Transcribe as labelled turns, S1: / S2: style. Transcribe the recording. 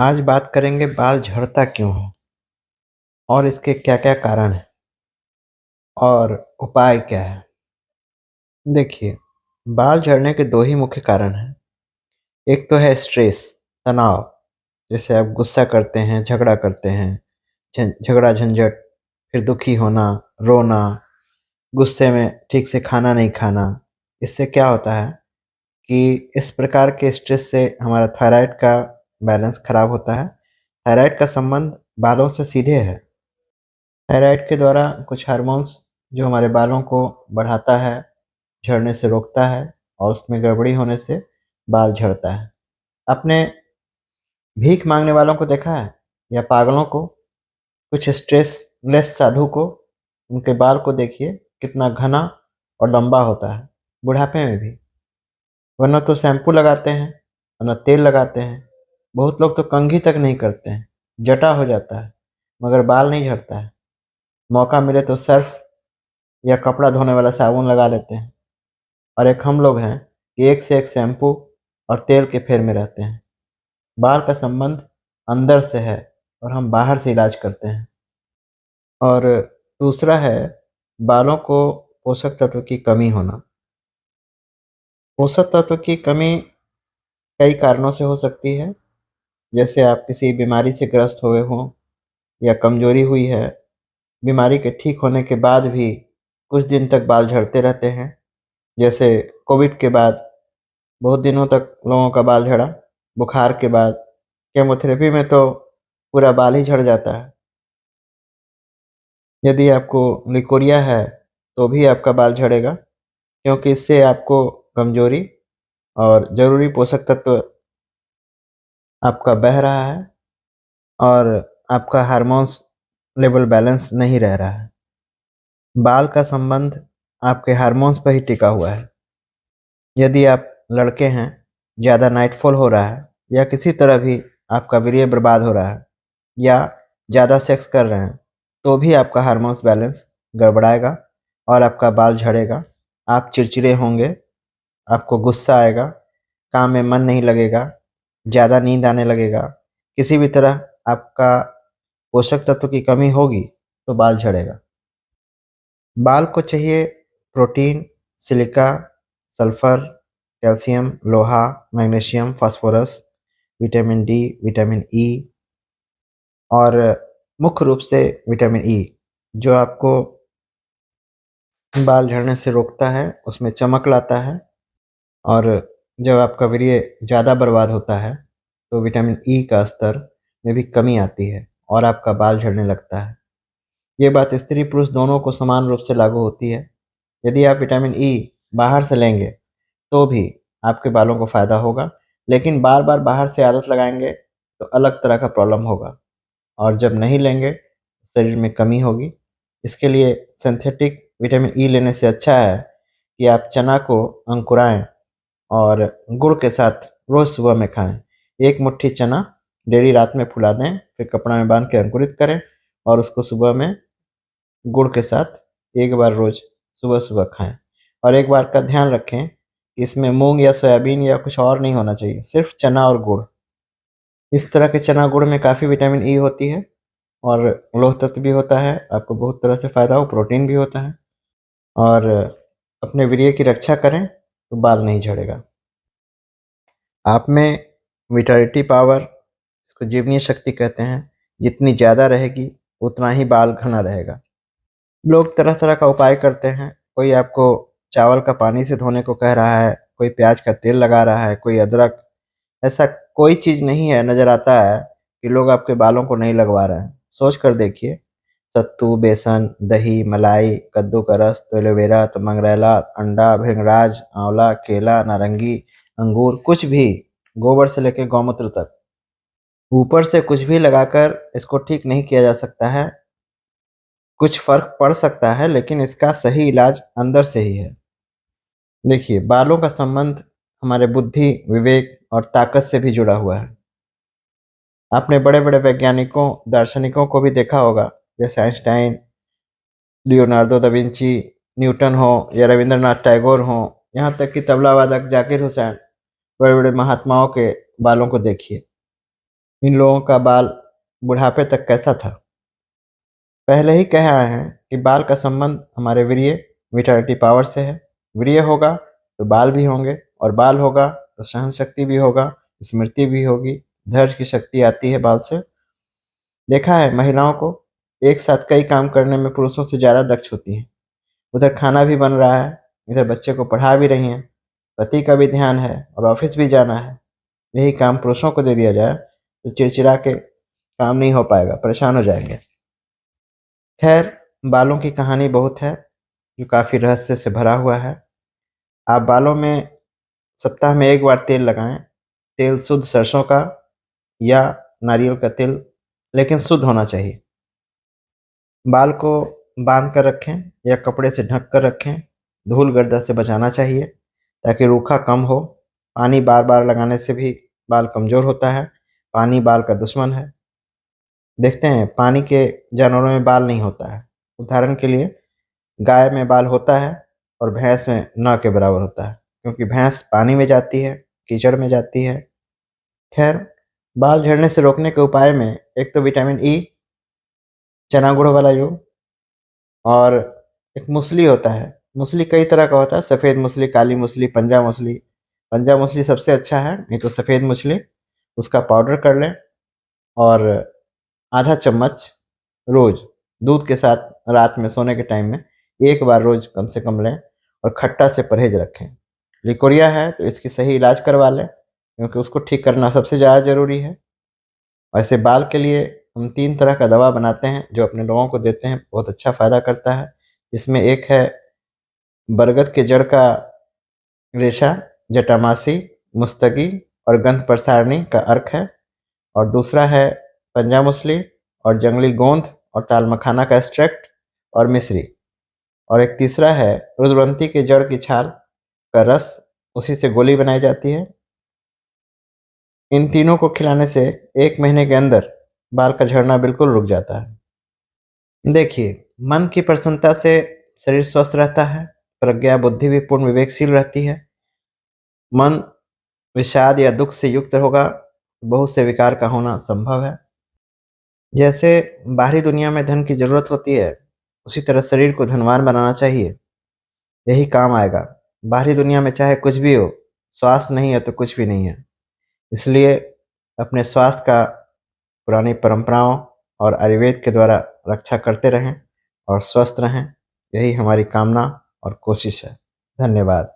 S1: आज बात करेंगे बाल झड़ता क्यों है और इसके क्या-क्या कारण हैं और उपाय क्या है। देखिए, बाल झड़ने के 2 ही मुख्य कारण हैं। एक तो है स्ट्रेस, तनाव, जैसे आप गुस्सा करते हैं, झगड़ा करते हैं, झगड़ा-झंझट, फिर दुखी होना, रोना, गुस्से में ठीक से खाना नहीं खाना। इससे क्या होता है कि इस प्रकार के स्ट्रेस से हमारा थायरॉइड का बैलेंस खराब होता है। थायरॉइड का संबंध बालों से सीधे है। थायराइड के द्वारा कुछ हार्मोन्स जो हमारे बालों को बढ़ाता है, झड़ने से रोकता है और उसमें गड़बड़ी होने से बाल झड़ता है। आपने भीख माँगने वालों को देखा है या पागलों को, कुछ स्ट्रेसलेस साधु को, उनके बाल को देखिए कितना घना और लंबा होता है, बुढ़ापे में भी। वरना तो शैम्पू लगाते हैं, वरना तेल लगाते हैं। बहुत लोग तो कंघी तक नहीं करते हैं, जटा हो जाता है, मगर बाल नहीं झड़ता है। मौका मिले तो सर्फ़ या कपड़ा धोने वाला साबुन लगा लेते हैं। और एक हम लोग हैं कि एक से एक शैम्पू और तेल के फेर में रहते हैं। बाल का संबंध अंदर से है और हम बाहर से इलाज करते हैं। और दूसरा है बालों को पोषक तत्व की कमी होना। पोषक तत्व की कमी कई कारणों से हो सकती है, जैसे आप किसी बीमारी से ग्रस्त हुए हों या कमज़ोरी हुई है। बीमारी के ठीक होने के बाद भी कुछ दिन तक बाल झड़ते रहते हैं, जैसे कोविड के बाद बहुत दिनों तक लोगों का बाल झड़ा। बुखार के बाद केमोथेरेपी में तो पूरा बाल ही झड़ जाता है। यदि आपको लिकोरिया है तो भी आपका बाल झड़ेगा, क्योंकि इससे आपको कमज़ोरी और ज़रूरी पोषक तत्व आपका बह रहा है और आपका हार्मोन्स लेवल बैलेंस नहीं रह रहा है। बाल का संबंध आपके हार्मोन्स पर ही टिका हुआ है। यदि आप लड़के हैं, ज़्यादा नाइटफॉल हो रहा है या किसी तरह भी आपका वीर्य बर्बाद हो रहा है या ज़्यादा सेक्स कर रहे हैं, तो भी आपका हार्मोन्स बैलेंस गड़बड़ाएगा और आपका बाल झड़ेगा। आप चिड़चिड़े होंगे, आपको गुस्सा आएगा, काम में मन नहीं लगेगा, ज़्यादा नींद आने लगेगा। किसी भी तरह आपका पोषक तत्व की कमी होगी तो बाल झड़ेगा। बाल को चाहिए प्रोटीन, सिलिका, सल्फर, कैल्शियम, लोहा, magnesium, phosphorus, vitamin D, vitamin E और मुख्य रूप से विटामिन ई, जो आपको बाल झड़ने से रोकता है, उसमें चमक लाता है। और जब आपका वीर्य ज़्यादा बर्बाद होता है, तो विटामिन ई का स्तर में भी कमी आती है और आपका बाल झड़ने लगता है। ये बात स्त्री-पुरुष दोनों को समान रूप से लागू होती है। यदि आप विटामिन ई बाहर से लेंगे, तो भी आपके बालों को फ़ायदा होगा, लेकिन बार-बार बाहर से आदत लगाएँगे, तो अलग तरह का प्रॉब्लम होगा और जब नहीं लेंगे, शरीर में कमी होगी। इसके लिए सिंथेटिक विटामिन ई लेने से अच्छा है कि आप चना को अंकुराएँ और गुड़ के साथ रोज़ सुबह में खाएँ। 1 मुट्ठी चना डेली रात में फुला दें, फिर कपड़ा में बाँध के अंकुरित करें और उसको सुबह में गुड़ के साथ एक बार रोज़ सुबह-सुबह खाएँ। और एक बात का ध्यान रखें कि इसमें मूँग या सोयाबीन या कुछ और नहीं होना चाहिए, सिर्फ़ चना और गुड़। इस तरह के चना गुड़ में काफ़ी विटामिन ई होती है और लौह तत्व भी होता है, आपको बहुत तरह से फ़ायदा हो, प्रोटीन भी होता है। और अपने वीर्य की रक्षा करें, तो बाल नहीं झड़ेगा। आप में विटालिटी पावर, इसको जीवनीय शक्ति कहते हैं, जितनी ज़्यादा रहेगी, उतना ही बाल घना रहेगा। लोग तरह-तरह का उपाय करते हैं। कोई आपको चावल का पानी से धोने को कह रहा है, कोई प्याज का तेल लगा रहा है, कोई अदरक। ऐसा कोई चीज़ नहीं है, नज़र आता है कि लोग आपके बालों को नहीं लगवा रहे हैं। सोच कर देखिए, सत्तू, बेसन, दही, मलाई, कद्दू का रस, तो एलोवेरा, तो मंगरैला, अंडा, भृंगराज, आंवला, केला, नारंगी, अंगूर, कुछ भी, गोबर से लेके गौमूत्र तक। ऊपर से कुछ भी लगाकर इसको ठीक नहीं किया जा सकता है। कुछ फ़र्क पड़ सकता है, लेकिन इसका सही इलाज अंदर से ही है। देखिए, बालों का संबंध हमारे बुद्धि, विवेक और ताकत से भी जुड़ा हुआ है। आपने बड़े-बड़े वैज्ञानिकों, दार्शनिकों को भी देखा होगा, जैसे Einstein, Leonardo da Vinci, Newton हो या रवींद्रनाथ टैगोर हों, यहाँ तक कि तबला वादक ज़ाकिर हुसैन, बड़े-बड़े महात्माओं के बालों को देखिए। इन लोगों का बाल बुढ़ापे तक कैसा था। पहले ही कह आए हैं कि बाल का संबंध हमारे वीर्य विटालिटी पावर से है। वीर्य होगा तो बाल भी होंगे, और बाल होगा तो सहन शक्ति भी होगा, स्मृति भी होगी, धैर्य की शक्ति आती है बाल से। देखा है महिलाओं को एक साथ कई काम करने में पुरुषों से ज़्यादा दक्ष होती हैं। उधर खाना भी बन रहा है, इधर बच्चे को पढ़ा भी रही हैं, पति का भी ध्यान है और ऑफिस भी जाना है। यही काम पुरुषों को दे दिया जाए तो चिड़चिड़ा के काम नहीं हो पाएगा, परेशान हो जाएंगे। खैर, बालों की कहानी बहुत है जो काफ़ी रहस्य से भरा हुआ है। आप बालों में सप्ताह में 1 बार तेल लगाएं। तेल शुद्ध सरसों का या नारियल का तेल, लेकिन शुद्ध होना चाहिए। बाल को बांध कर रखें या कपड़े से ढक कर रखें। धूल गर्दा से बचाना चाहिए ताकि रूखा कम हो। पानी बार बार लगाने से भी बाल कमज़ोर होता है। पानी बाल का दुश्मन है। देखते हैं, पानी के जानवरों में बाल नहीं होता है। उदाहरण के लिए गाय में बाल होता है और भैंस में न के बराबर होता है, क्योंकि भैंस पानी में जाती है, कीचड़ में जाती है। खैर, बाल झड़ने से रोकने के उपाय में एक तो विटामिन ई, चना गुड़ वाला योग, और एक मूसली होता है। मूसली कई तरह का होता है, सफ़ेद मूसली, काली मूसली, पंजा मूसली। पंजा मूसली सबसे अच्छा है, नहीं तो सफ़ेद मूसली। उसका पाउडर कर लें और आधा चम्मच रोज़ दूध के साथ रात में सोने के टाइम में 1 बार रोज़ कम से कम लें, और खट्टा से परहेज़ रखें। लिकोरिया है तो इसकी सही इलाज करवा लें, क्योंकि उसको ठीक करना सबसे ज़्यादा ज़रूरी है। वैसे बाल के लिए हम 3 तरह का दवा बनाते हैं जो अपने लोगों को देते हैं, बहुत अच्छा फ़ायदा करता है। इसमें एक है बरगद के जड़ का रेशा, जटामासी, मुस्तगी और गंध प्रसारणी का अर्क है, और दूसरा है पंजामुसली और जंगली गोंद और ताल मखाना का एक्सट्रैक्ट और मिश्री, और एक तीसरा है रुद्रवंती के जड़ की छाल का रस, उसी से गोली बनाई जाती है। इन तीनों को खिलाने से 1 महीने के अंदर बाल का झड़ना बिल्कुल रुक जाता है। देखिए, मन की प्रसन्नता से शरीर स्वस्थ रहता है, प्रज्ञा बुद्धि भी पूर्ण विवेकशील रहती है। मन विषाद या दुख से युक्त होगा, बहुत से विकार का होना संभव है। जैसे बाहरी दुनिया में धन की जरूरत होती है, उसी तरह शरीर को धनवान बनाना चाहिए, यही काम आएगा। बाहरी दुनिया में चाहे कुछ भी हो, स्वास्थ्य नहीं है तो कुछ भी नहीं है। इसलिए अपने स्वास्थ्य का पुरानी परंपराओं और आयुर्वेद के द्वारा रक्षा करते रहें और स्वस्थ रहें, यही हमारी कामना और कोशिश है। धन्यवाद।